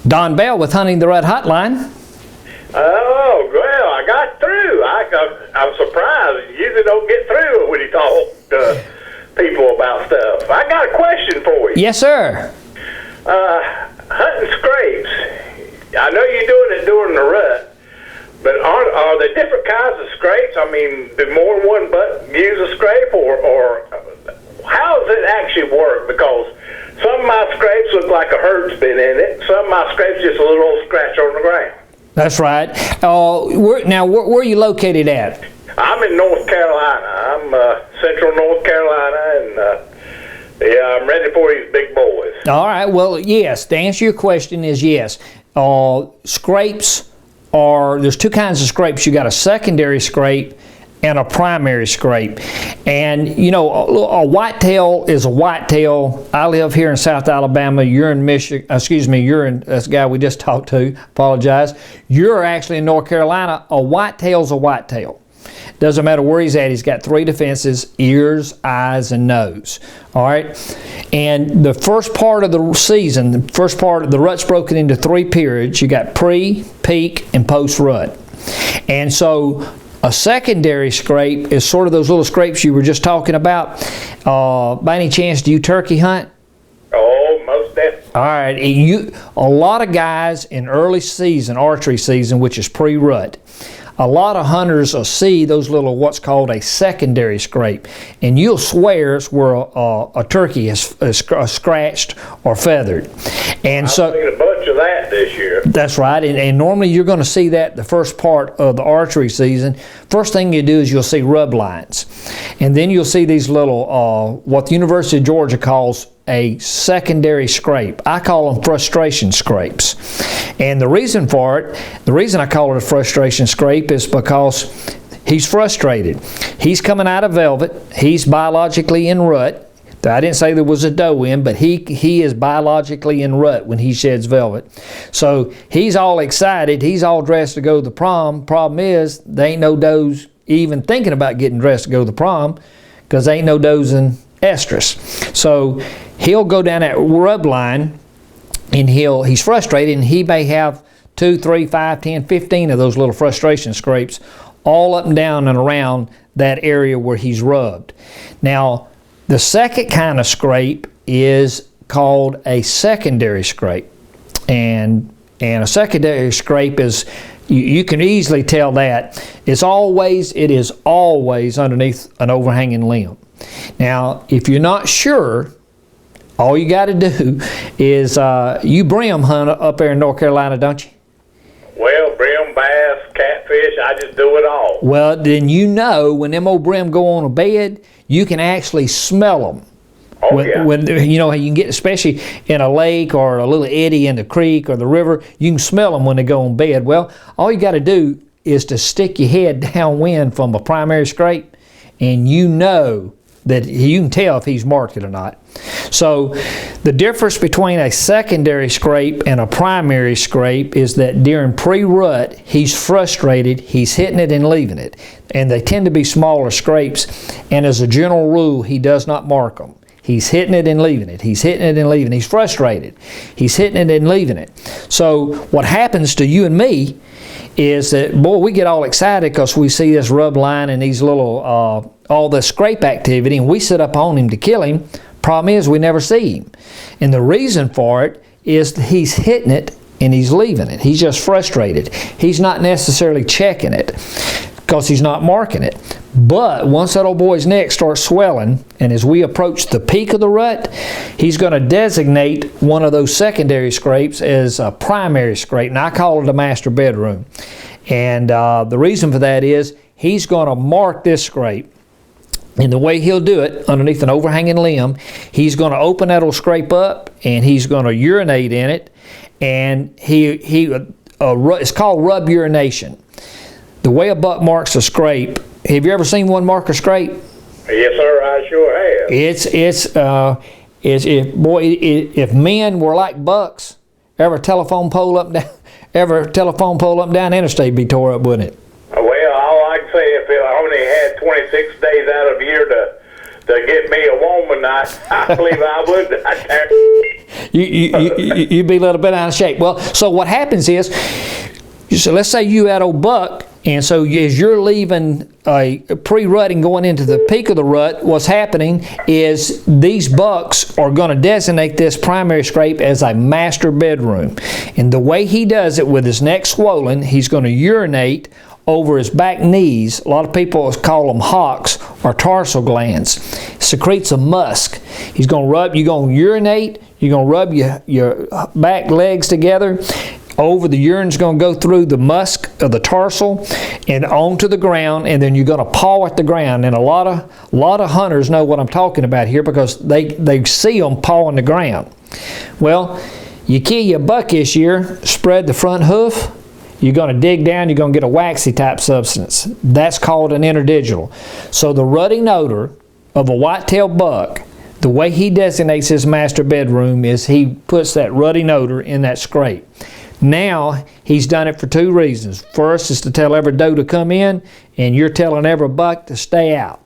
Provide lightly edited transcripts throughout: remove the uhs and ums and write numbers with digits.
Don Bell with Hunting the Rut Hotline. Oh, well, I got through. I'm surprised. You usually don't get through when you talk to people about stuff. I got a question for you. Yes, sir. Hunting scrapes. I know you're doing it during the rut, but are there different kinds of scrapes? I mean, do more than one butt use a scrape, or how does it actually work? Because some of my scrapes look like a herd's been in it. Some of my scrapes just a little old scratch on the ground. That's right. Where are you located at? I'm in North Carolina. I'm central North Carolina, and yeah, I'm ready for these big boys. All right. Well, yes. The answer to your question is yes. Scrapes there's two kinds of scrapes. You got a secondary scrape and a primary scrape. And you know, a whitetail is a whitetail. I live here in South Alabama. You're in Michigan. You're in, that's the guy we just talked to. Apologize. You're actually in North Carolina. A whitetail's a whitetail. Doesn't matter where he's at. He's got three defenses: ears, eyes, and nose. All right. And the first part of the season, the rut's broken into three periods. You got pre, peak, and post rut. And so a secondary scrape is sort of those little scrapes you were just talking about. By any chance, do you turkey hunt? Oh, most definitely. All right. A lot of guys in early season, archery season, which is pre-rut, a lot of hunters will see those little, what's called a secondary scrape, and you'll swear it's where a turkey is scratched or feathered. And I've seen a bunch of that this year. That's right, and normally you're going to see that the first part of the archery season. First thing you do is you'll see rub lines, and then you'll see these little, what the University of Georgia calls a secondary scrape. I call them frustration scrapes. And the reason for it, the reason I call it a frustration scrape is because he's frustrated. He's coming out of velvet. He's biologically in rut. I didn't say there was a doe in, but he is biologically in rut when he sheds velvet. So he's all excited. He's all dressed to go to the prom. Problem is, there ain't no does even thinking about getting dressed to go to the prom because there ain't no does in estrus. So he'll go down that rub line, and he's frustrated, and he may have 2, 3, 5, 10, 15 of those little frustration scrapes all up and down and around that area where he's rubbed. Now, the second kind of scrape is called a secondary scrape. And a secondary scrape is, you can easily tell that, it is always underneath an overhanging limb. Now, if you're not sure, all you got to do is, you brim hunt up there in North Carolina, don't you? Well, brim, bass, catfish, I just do it all. Well, then you know when them old brim go on a bed, you can actually smell them. Oh, yeah. When you know how you can get, especially in a lake or a little eddy in the creek or the river, you can smell them when they go on bed. Well, all you got to do is to stick your head downwind from a primary scrape, and you know that you can tell if he's marked it or not. So the difference between a secondary scrape and a primary scrape is that during pre-rut, he's frustrated, he's hitting it and leaving it. And they tend to be smaller scrapes, and as a general rule, he does not mark them. He's hitting it and leaving it. He's hitting it and leaving it. He's frustrated. He's hitting it and leaving it. So what happens to you and me is that, boy, we get all excited because we see this rub line and these little, all the scrape activity, and we sit up on him to kill him. Problem is, we never see him. And the reason for it is that he's hitting it and he's leaving it. He's just frustrated. He's not necessarily checking it because he's not marking it. But once that old boy's neck starts swelling, and as we approach the peak of the rut, he's going to designate one of those secondary scrapes as a primary scrape. And I call it a master bedroom. And the reason for that is he's going to mark this scrape. And the way he'll do it, underneath an overhanging limb, he's going to open that old scrape up, and he's going to urinate in it. And it's called rub urination. The way a buck marks a scrape, have you ever seen one mark a scrape? Yes, sir, I sure have. If men were like bucks, every telephone pole up and down the interstate be tore up, wouldn't it? Well, all I can say, if I only had 26 days out of the year to get me a woman, I believe I would. you'd be a little bit out of shape. Well, so what happens is, so let's say you had old buck, and so as you're leaving a pre-rutting going into the peak of the rut, what's happening is these bucks are going to designate this primary scrape as a master bedroom. And the way he does it, with his neck swollen, he's going to urinate over his back knees. A lot of people call them hocks or tarsal glands. Secretes a musk. He's going to rub, you're going to urinate, you're going to rub your back legs together. Over the urine's going to go through the musk of the tarsal and onto the ground, and then you're going to paw at the ground. And a lot of hunters know what I'm talking about here because they see them pawing the ground. Well, you kill your buck this year, spread the front hoof, you're going to dig down, you're going to get a waxy type substance. That's called an interdigital. So the rutting odor of a whitetail buck, the way he designates his master bedroom is he puts that rutting odor in that scrape. Now, he's done it for two reasons. First is to tell every doe to come in, and you're telling every buck to stay out.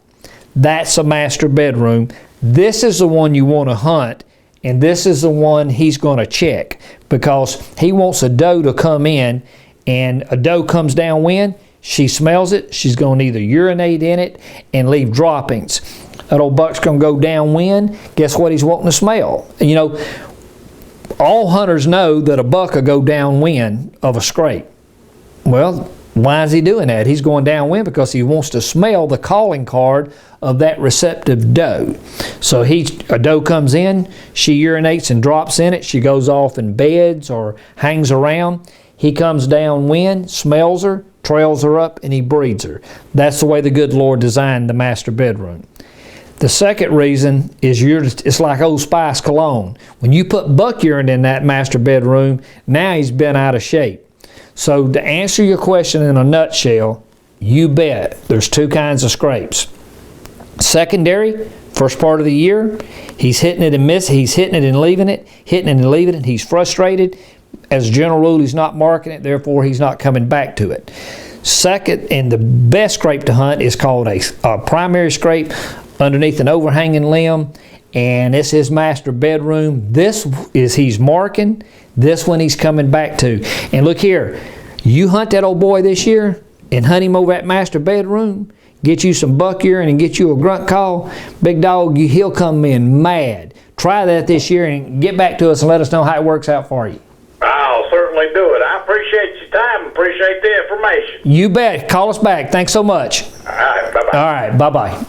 That's a master bedroom. This is the one you want to hunt, and this is the one he's going to check, because he wants a doe to come in, and a doe comes downwind, she smells it, she's going to either urinate in it and leave droppings. That old buck's going to go downwind. Guess what he's wanting to smell? You know, all hunters know that a buck will go downwind of a scrape. Well, why is he doing that? He's going downwind because he wants to smell the calling card of that receptive doe. So a doe comes in, she urinates and drops in it, she goes off in beds or hangs around. He comes downwind, smells her, trails her up, and he breeds her. That's the way the good Lord designed the master bedroom. The second reason is it's like Old Spice cologne. When you put buck urine in that master bedroom, now he's been out of shape. So to answer your question in a nutshell, you bet there's two kinds of scrapes. Secondary, first part of the year, he's hitting it and missing, he's hitting it and leaving it, hitting it and leaving it, he's frustrated. As a general rule, he's not marking it, therefore he's not coming back to it. Second, and the best scrape to hunt is called a primary scrape underneath an overhanging limb, and it's his master bedroom. This is he's marking, this one he's coming back to. And look here, you hunt that old boy this year and hunt him over that master bedroom, get you some buck urine and get you a grunt call, big dog, he'll come in mad. Try that this year and get back to us and let us know how it works out for you. I'll certainly do it. I appreciate your time, appreciate the information. You bet. Call us back. Thanks so much. All right, bye-bye. All right, bye-bye.